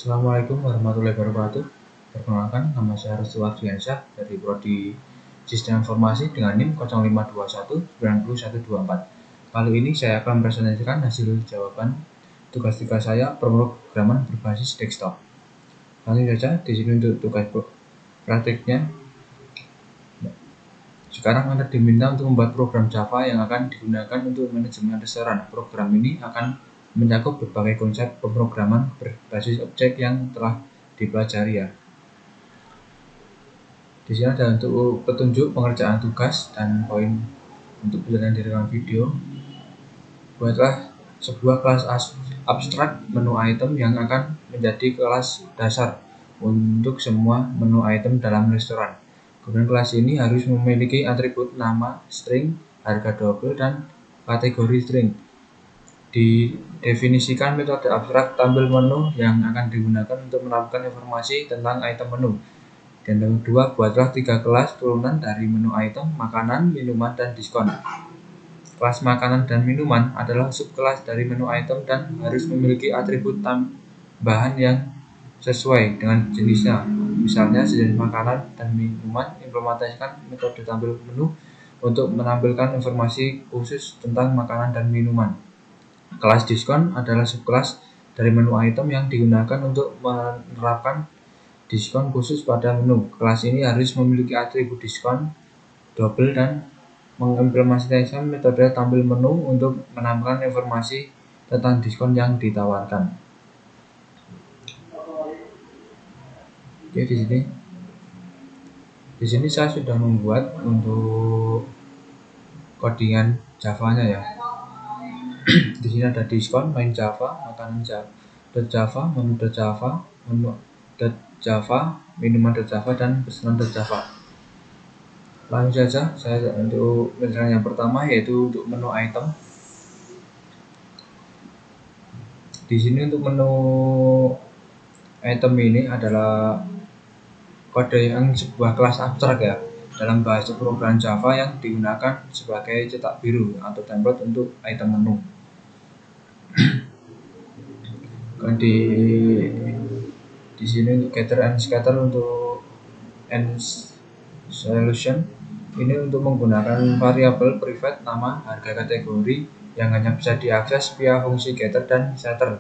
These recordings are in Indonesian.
Assalamualaikum warahmatullahi wabarakatuh. Perkenalkan, nama saya Restu Ardiansyah dari Prodi Sistem Informasi dengan NIM 0521901124. Kali ini saya akan mempresentasikan hasil jawaban tugas saya pemrograman berbasis desktop. Langsung saja di sini untuk tugas praktiknya. Sekarang Anda diminta untuk membuat program Java yang akan digunakan untuk manajemen restoran. Program ini akan mencakup berbagai konsep pemrograman berbasis objek yang telah dipelajari ya. Di sini ada untuk petunjuk pengerjaan tugas dan poin untuk pilihan di dalam video. Buatlah sebuah kelas abstrak menu item yang akan menjadi kelas dasar untuk semua menu item dalam restoran. Kemudian kelas ini harus memiliki atribut nama, string, harga double, dan kategori string. Didefinisikan metode abstrak tampil menu yang akan digunakan untuk menampilkan informasi tentang item menu. Dan yang kedua, buatlah 3 kelas turunan dari menu item, makanan, minuman, dan diskon. Kelas makanan dan minuman adalah subkelas dari menu item dan harus memiliki atribut tambahan yang sesuai dengan jenisnya. Misalnya, sejenis makanan dan minuman implementasikan metode tampil menu untuk menampilkan informasi khusus tentang makanan dan minuman. Kelas diskon adalah subkelas dari menu item yang digunakan untuk menerapkan diskon khusus pada menu. Kelas ini harus memiliki atribut diskon double dan mengimplementasikan metode tampil menu untuk menampilkan informasi tentang diskon yang ditawarkan. Oke, di sini saya sudah membuat untuk codingan Java-nya ya. Di sini ada diskon, main Java, makanan Java, menu.java, menu.java, minuman.java, dan pesanan.java. Langsung saja saya untuk misalnya yang pertama yaitu untuk menu item. Di sini untuk menu item ini adalah kode yang sebuah kelas abstrak ya dalam bahasa program Java yang digunakan sebagai cetak biru atau template untuk item menu. Di sini untuk getter and scatter untuk and solution ini untuk menggunakan variabel private nama, harga, kategori yang hanya bisa diakses via fungsi getter dan setter.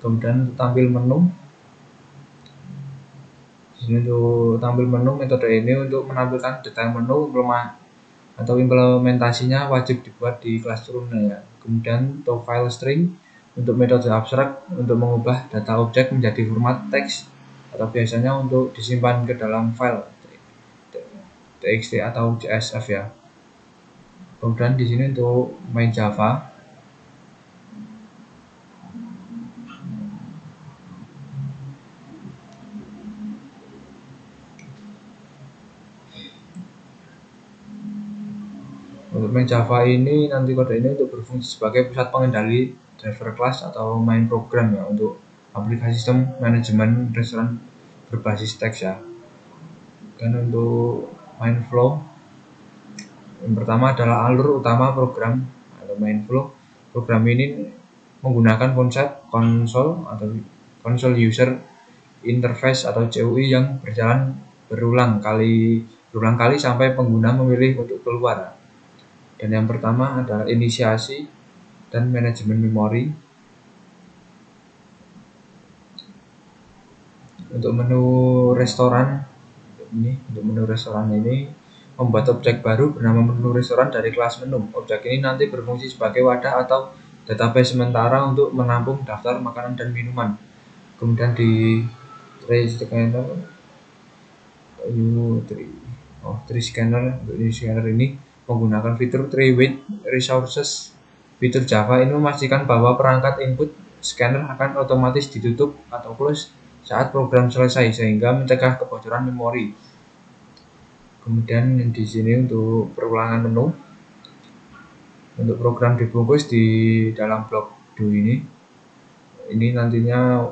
Kemudian untuk tampil menu, di sini untuk tampil menu metode ini untuk menampilkan detail menu atau implementasinya wajib dibuat di kelas turunnya ya. Kemudian untuk file string untuk metode abstrak untuk mengubah data objek menjadi format teks atau biasanya untuk disimpan ke dalam file txt atau csv ya. Kemudian di sini untuk main Java, untuk main Java ini nanti kode ini untuk berfungsi sebagai pusat pengendali driver class atau main program ya untuk aplikasi sistem manajemen restoran berbasis teks ya. Dan untuk main flow yang pertama adalah alur utama program atau main flow. Program ini menggunakan konsep console user interface atau CUI yang berjalan berulang kali sampai pengguna memilih untuk keluar. Dan yang pertama adalah inisiasi dan manajemen memori. Untuk menu restoran ini membuat objek baru bernama menu restoran dari kelas menu. Objek ini nanti berfungsi sebagai wadah atau database sementara untuk menampung daftar makanan dan minuman. Kemudian di tree scanner ini menggunakan fitur tree with resources. Fitur Java ini memastikan bahwa perangkat input scanner akan otomatis ditutup atau close saat program selesai sehingga mencegah kebocoran memori. Kemudian di sini untuk perulangan menu untuk program dibungkus di dalam blok do ini nantinya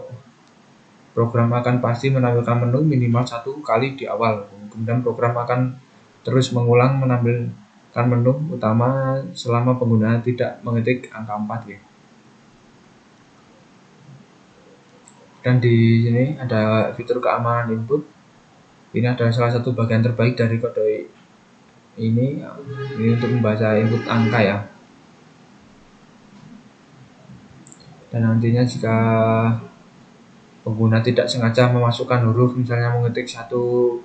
program akan pasti menampilkan menu minimal 1 kali di awal. Kemudian program akan terus mengulang menampilkan menu utama selama pengguna tidak mengetik angka 4 ya. Dan di sini ada fitur keamanan input. Ini adalah salah satu bagian terbaik dari kode ini untuk membaca input angka ya. Dan nantinya jika pengguna tidak sengaja memasukkan huruf, misalnya mengetik satu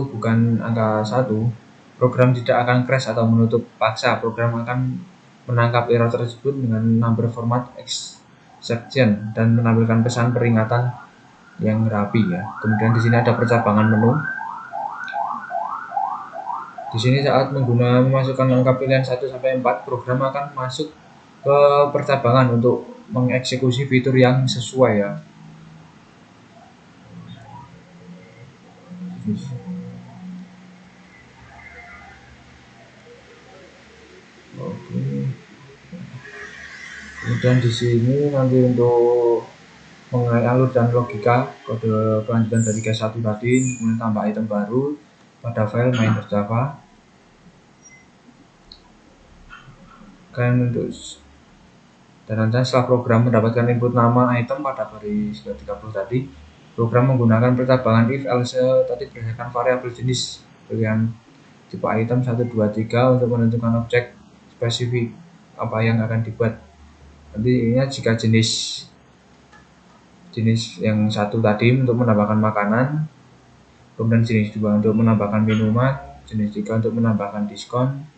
bukan angka 1, program tidak akan crash atau menutup paksa. Program akan menangkap error tersebut dengan number format exception dan menampilkan pesan peringatan yang rapi ya. Kemudian di sini ada percabangan menu. Di sini saat pengguna memasukkan angka pilihan 1 sampai 4, program akan masuk ke percabangan untuk mengeksekusi fitur yang sesuai ya. Oke. Kemudian di sini nanti untuk mengenai alur dan logika kode kelanjutan dari case 1 tadi, kemudian tambah item baru pada file main.java. Dan nanti setelah program mendapatkan input nama item pada baris 30 tadi, program menggunakan percabangan if else tadi berdasarkan variabel jenis pilihan tipe item 1, 2, 3 untuk menentukan objek spesifik apa yang akan dibuat. Nantinya jika jenis yang 1 tadi untuk menambahkan makanan, kemudian jenis 2 untuk menambahkan minuman, jenis 3 untuk menambahkan diskon.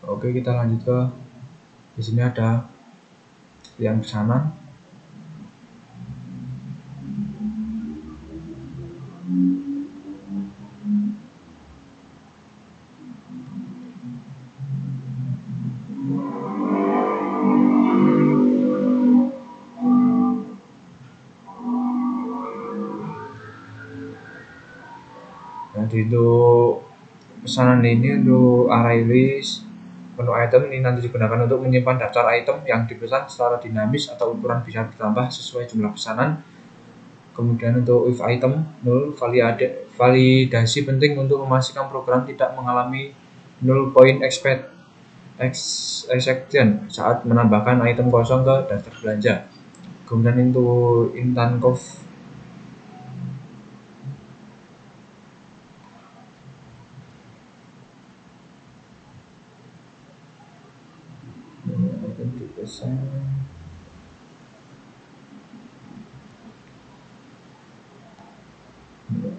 Oke, kita lanjut ke di sini ada yang pesanan. Nanti untuk pesanan ini untuk array list menu item ini nanti digunakan untuk menyimpan daftar item yang dipesan secara dinamis atau ukuran bisa bertambah sesuai jumlah pesanan. Kemudian untuk if item 0, validasi penting untuk memastikan program tidak mengalami null point exception saat menambahkan item kosong ke daftar belanja. Kemudian untuk intan cost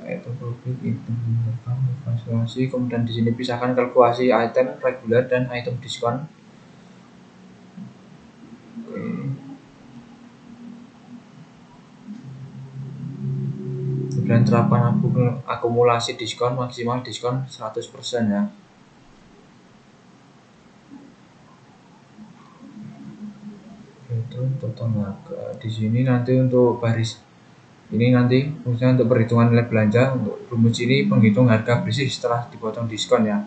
item profit, item kalkulasi. Kemudian di sini pisahkan kalkulasi item reguler dan item diskon. Oke. Kemudian terapkan akumulasi diskon maksimal diskon 100% ya. Itu total harga. Di sini nanti untuk baris ini nanti fungsinya untuk perhitungan nilai belanja. Untuk rumus ini penghitung harga bersih setelah dipotong diskon ya.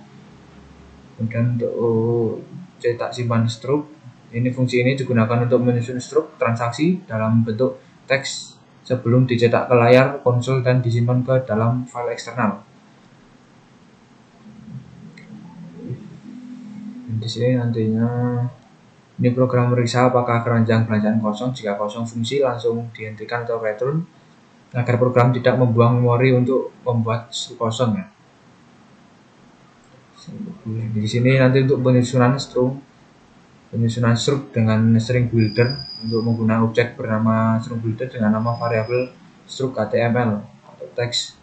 Kemudian untuk cetak simpan struk, ini fungsi ini digunakan untuk menyusun struk transaksi dalam bentuk teks sebelum dicetak ke layar konsol dan disimpan ke dalam file eksternal. Di sini nantinya ini program meriksa apakah keranjang belanjaan kosong. Jika kosong, fungsi langsung dihentikan atau return agar program tidak membuang memori untuk membuat struk kosong ya. Di sini nanti untuk penyusunan struk dengan string builder untuk menggunakan objek bernama string builder dengan nama variabel struk HTML atau teks.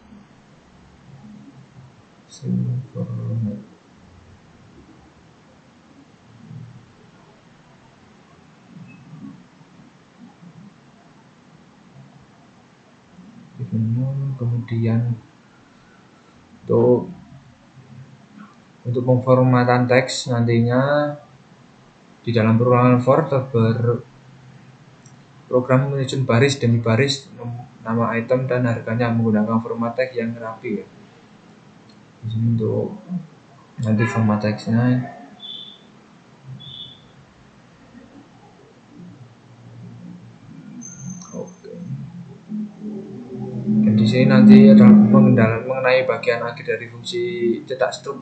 Kemudian untuk pemformatan teks nantinya di dalam perulangan for program menyusun baris demi baris nama item dan harganya menggunakan format teks yang rapi ya. Di sini untuk nanti format teksnya. Oke. Dan di sini nanti adalah mengenai bagian akhir dari fungsi cetak struk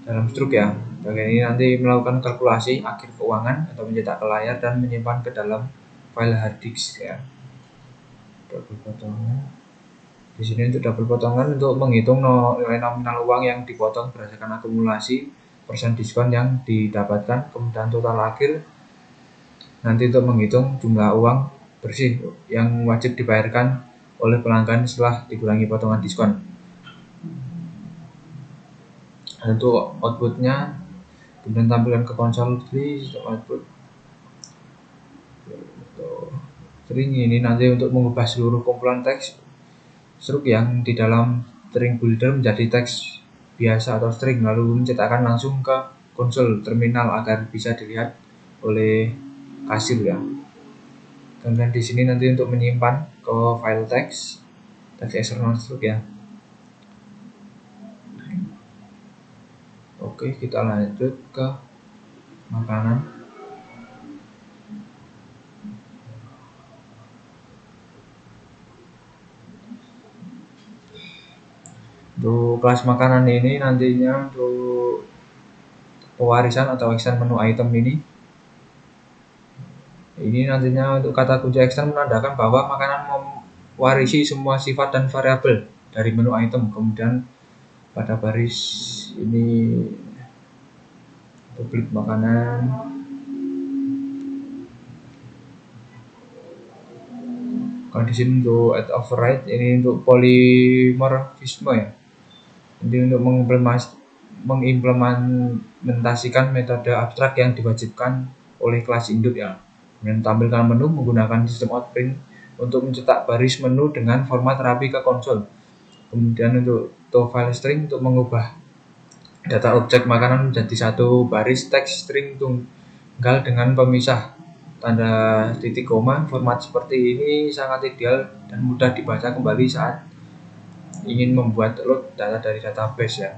dalam struk ya. Bagian ini nanti melakukan kalkulasi akhir keuangan atau mencetak ke layar dan menyimpan ke dalam file hard disk ya. Double potongan. Di sini untuk double potongan untuk menghitung nilai nominal uang yang dipotong berdasarkan akumulasi persen diskon yang didapatkan, kemudian total akhir nanti untuk menghitung jumlah uang bersih yang wajib dibayarkan oleh pelanggan setelah dikurangi potongan diskon. Untuk outputnya, kemudian tampilkan ke konsol sistem output. String ini nanti untuk mengubah seluruh kumpulan teks struk yang di dalam string builder menjadi teks biasa atau string, lalu mencetakkan langsung ke konsol terminal agar bisa dilihat oleh kasir ya. Kemudian di sini nanti untuk menyimpan ke file teks eksternal struk ya. Oke, kita lanjut ke makanan. Untuk kelas makanan ini nantinya untuk pewarisan atau extend menu item ini nantinya untuk kata kunci extend menandakan bahwa makanan mewarisi semua sifat dan variabel dari menu item. Kemudian pada baris ini publik makanan, kalau di sini untuk add override ini untuk polymorphisme ya. Jadi untuk mengimplementasikan metode abstrak yang diwajibkan oleh kelas induk ya. Kemudian tampilkan menu menggunakan sistem outprint untuk mencetak baris menu dengan format rapi ke konsol. Kemudian untuk file string untuk mengubah data objek makanan menjadi satu baris teks string tunggal dengan pemisah tanda titik koma. Format seperti ini sangat ideal dan mudah dibaca kembali saat ingin membuat load data dari database ya.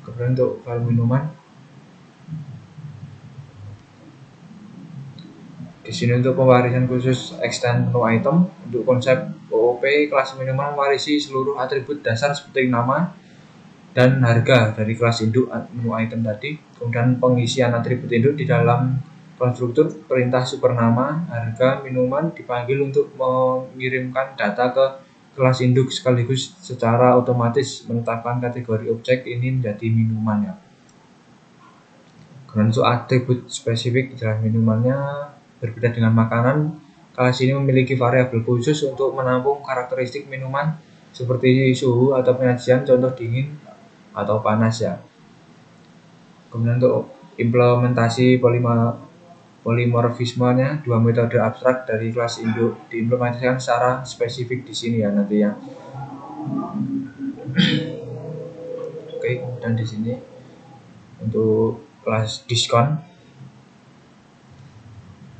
Kemudian untuk file minuman, di sini untuk pewarisan khusus extend menu item. Untuk konsep OOP, kelas minuman mewarisi seluruh atribut dasar seperti nama dan harga dari kelas induk menu item tadi. Kemudian pengisian atribut induk di dalam konstruktur perintah supernama harga minuman dipanggil untuk mengirimkan data ke kelas induk sekaligus secara otomatis menetapkan kategori objek ini menjadi minuman ya. Kemudian untuk atribut spesifik dalam minumannya berbeda dengan makanan, kelas ini memiliki variabel khusus untuk menampung karakteristik minuman seperti suhu atau penyajian, contoh dingin atau panas ya. Kemudian untuk implementasi polimorfismenya, dua metode abstrak dari kelas induk diimplementasikan secara spesifik di sini ya nanti ya. Oke, dan di sini untuk kelas diskon.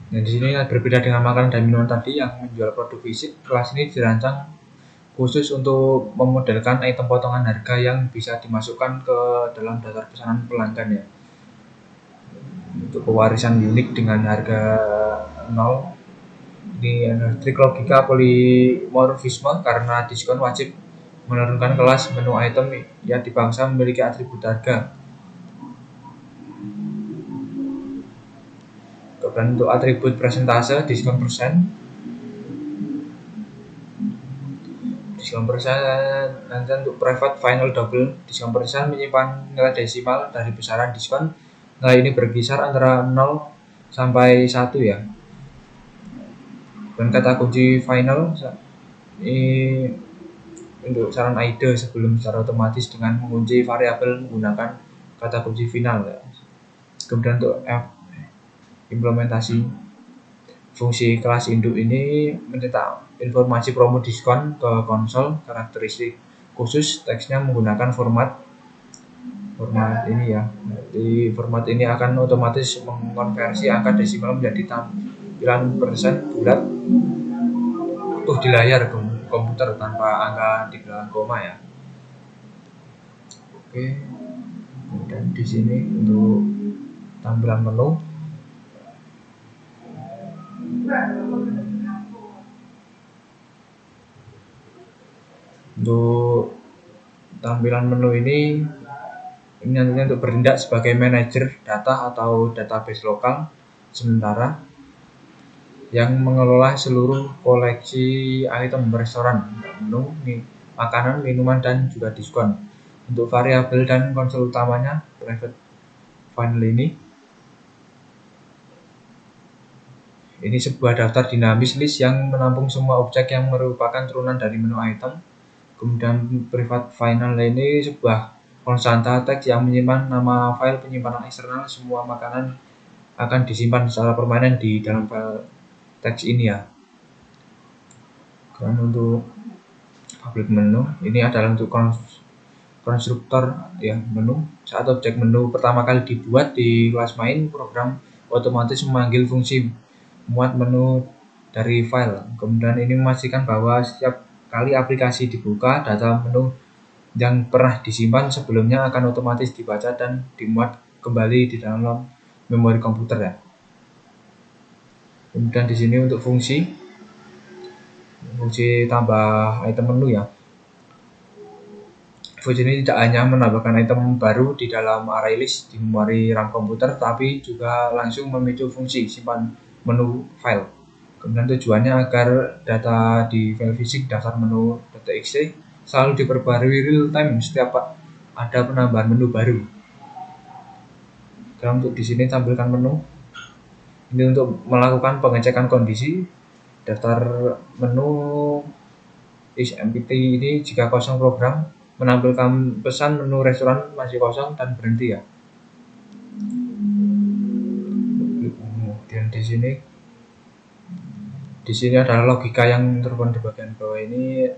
Dan di sini berbeda dengan makanan dan minuman tadi yang menjual produk fisik, kelas ini dirancang khusus untuk memodelkan item potongan harga yang bisa dimasukkan ke dalam daftar pesanan pelanggan ya. Untuk pewarisan unik dengan harga 0, ini trik logika polimorfisme karena diskon wajib menurunkan kelas menu item yang dipaksa memiliki atribut harga. Kemudian untuk atribut presentase diskon persen, nanti untuk private final double diskon persen menyimpan nilai desimal dari besaran diskon. Nilai ini berkisar antara 0 sampai 1 ya. Dan kata kunci final ini untuk saran ide sebelum secara otomatis dengan mengunci variabel menggunakan kata kunci final ya. Kemudian untuk implementasi fungsi kelas induk ini mencetak informasi promo diskon ke konsol, karakteristik khusus teksnya menggunakan format ini ya. Di format ini akan otomatis mengkonversi angka desimal menjadi tampilan persen bulat utuh di layar komputer tanpa angka di belakang koma ya. Oke, dan di sini untuk tampilan menu. Untuk tampilan menu ini Ini nantinya untuk bertindak sebagai manajer data atau database lokal sementara yang mengelola seluruh koleksi item restoran, menu, makanan, minuman, dan juga diskon. Untuk variabel dan konsol utamanya, private file ini sebuah daftar dinamis list yang menampung semua objek yang merupakan turunan dari menu item. Kemudian private final ini sebuah konstanta teks yang menyimpan nama file penyimpanan eksternal. Semua makanan akan disimpan secara permanen di dalam file teks ini ya. Kemudian untuk public menu ini adalah untuk konstruktor ya menu. Saat objek menu pertama kali dibuat di kelas main, program otomatis memanggil fungsi muat menu dari file. Kemudian ini memastikan bahwa setiap kali aplikasi dibuka, data menu yang pernah disimpan sebelumnya akan otomatis dibaca dan dimuat kembali di dalam memori komputer ya. Kemudian di sini untuk fungsi tambah item menu ya. Fungsi ini tidak hanya menambahkan item baru di dalam array list di memori RAM komputer, tapi juga langsung memicu fungsi simpan menu file. Kemudian tujuannya agar data di file fisik daftar menu .txt selalu diperbarui real time setiap ada penambahan menu baru. Dan untuk di sini tampilkan menu. Ini untuk melakukan pengecekan kondisi daftar menu is empty ini jika kosong program menampilkan pesan menu restoran masih kosong dan berhenti ya. Kemudian di sini adalah logika yang terpon di bagian bawah ini.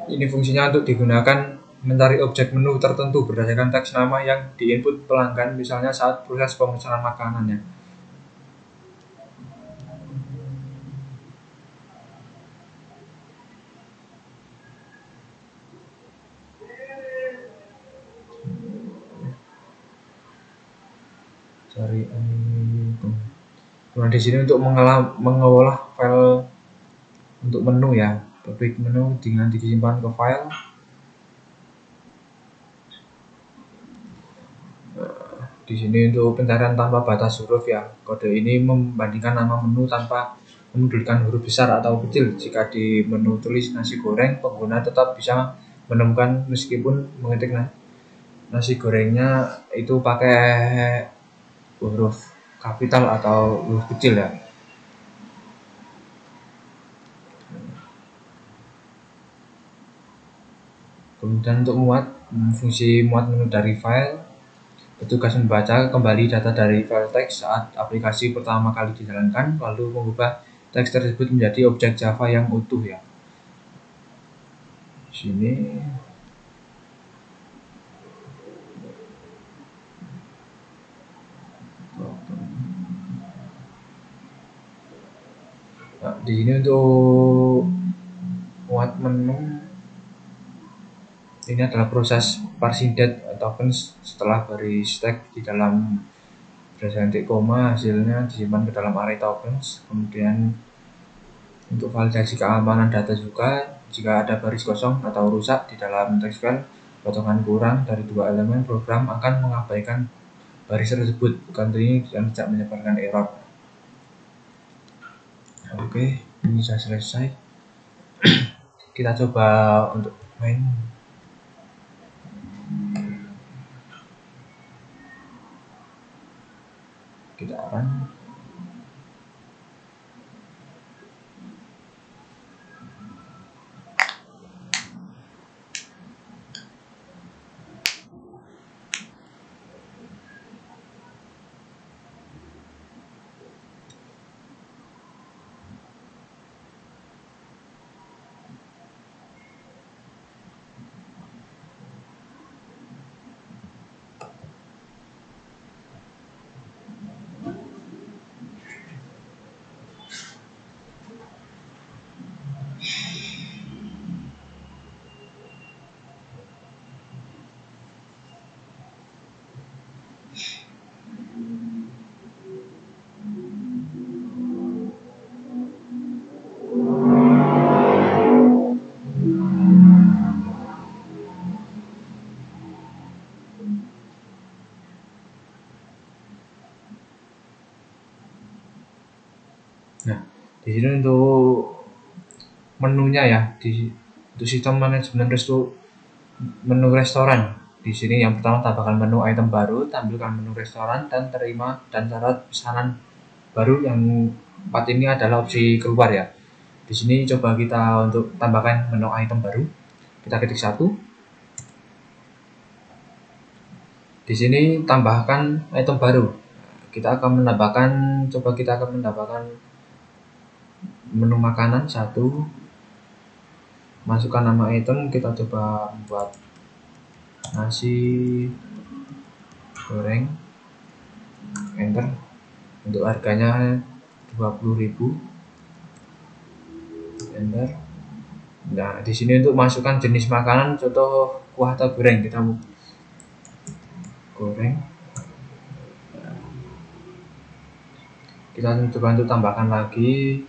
Ini fungsinya untuk digunakan mencari objek menu tertentu berdasarkan teks nama yang diinput pelanggan, misalnya saat proses pemesanan makanannya. Cari Nah, di sini untuk mengolah file untuk menu ya, public menu nanti disimpan ke file. Di sini untuk pencarian tanpa batas huruf ya. Kode ini membandingkan nama menu tanpa memunculkan huruf besar atau kecil. Jika di menu tulis nasi goreng, pengguna tetap bisa menemukan meskipun mengetik nasi gorengnya itu pakai huruf kapital atau huruf kecil ya. Kemudian untuk fungsi muat menu dari file, petugas membaca kembali data dari file teks saat aplikasi pertama kali dijalankan, lalu mengubah teks tersebut menjadi objek Java yang utuh ya. Di sini di sini untuk muat menu ini adalah proses parsing date tokens setelah baris teks di dalam berdasarkan titik koma, hasilnya disimpan ke dalam array tokens. Kemudian untuk validasi keamanan data juga, jika ada baris kosong atau rusak di dalam text file, potongan kurang dari 2 elemen, program akan mengabaikan baris tersebut. Ini dan tidak menyebarkan error. Oke, ini sudah selesai. Kita coba untuk main. Kita run. Nah, di sini untuk menunya ya, untuk sistem manajemen menu restoran. Di sini yang pertama tambahkan menu item baru, tampilkan menu restoran dan terima dan syarat pesanan baru. Yang 4 ini adalah opsi keluar ya. Di sini coba kita untuk tambahkan menu item baru. Kita ketik 1. Di sini tambahkan item baru. Kita akan menambahkan menu makanan 1. Masukkan nama item, kita coba buat nasi goreng, enter. Untuk harganya 20.000, enter. Nah, di sini untuk masukkan jenis makanan, contoh kuah atau goreng, kita goreng. Kita coba untuk tambahkan lagi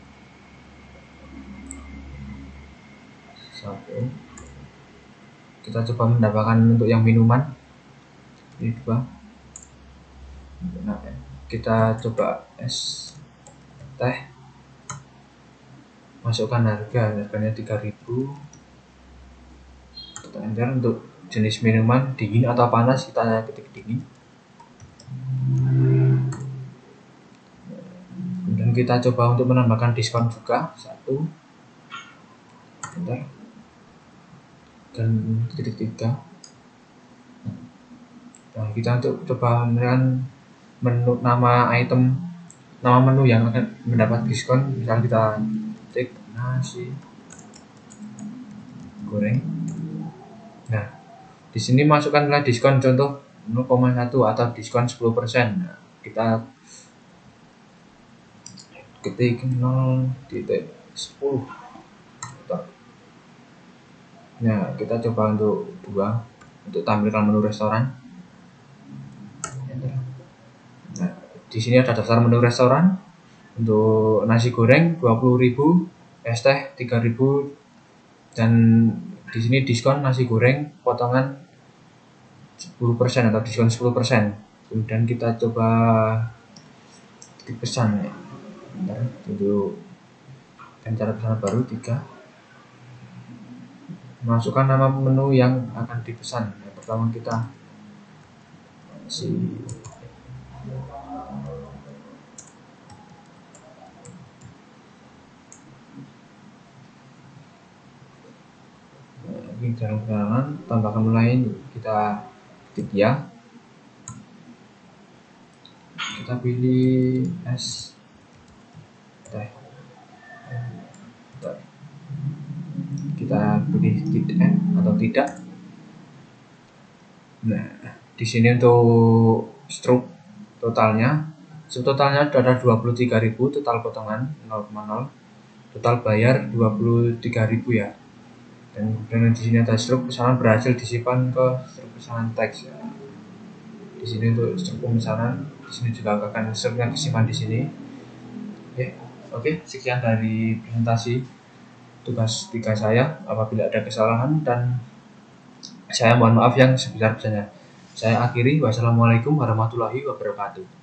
1. Kita coba menambahkan untuk yang minuman ini 2. Nah, kita coba es teh, masukkan harganya 3.000, kita enter. Untuk jenis minuman dingin atau panas, kita ketik dingin. Kemudian kita coba untuk menambahkan diskon juga 1, enter. Dan titik 3. Nah, kita untuk coba memberikan nama menu yang akan mendapat diskon. Misalnya kita ketik nasi goreng. Nah, di sini masukkan nilai diskon, contoh 0,1 atau diskon 10%. Nah, kita ketik 0.10. Nah, kita coba untuk 2 untuk tampilkan menu restoran. Nah, di sini ada daftar menu restoran. Untuk nasi goreng 20.000, es teh 3.000, dan di sini diskon nasi goreng potongan 10% atau diskon 10%. Kemudian kita coba pesan ya. Untuk cara pesanan baru 3. Masukkan nama menu yang akan dipesan. Yang pertama kita ini dalam perjalanan, tambahkan menu lain, kita ketik ya. Kita pilih es teh, kita pilih tidak atau tidak. Nah, di sini untuk totalnya ada 23.000, total potongan 0,0, total bayar 23.000 ya. Dan kemudian di sini ada struk pesanan berhasil disimpan ke struk pesanan teks. Di sini untuk struk pemesanan, di sini juga akan struknya disimpan di sini. Oke, sekian dari presentasi tugas 3 saya. Apabila ada kesalahan, dan saya mohon maaf yang sebesar-besarnya. Saya akhiri. Wassalamualaikum warahmatullahi wabarakatuh.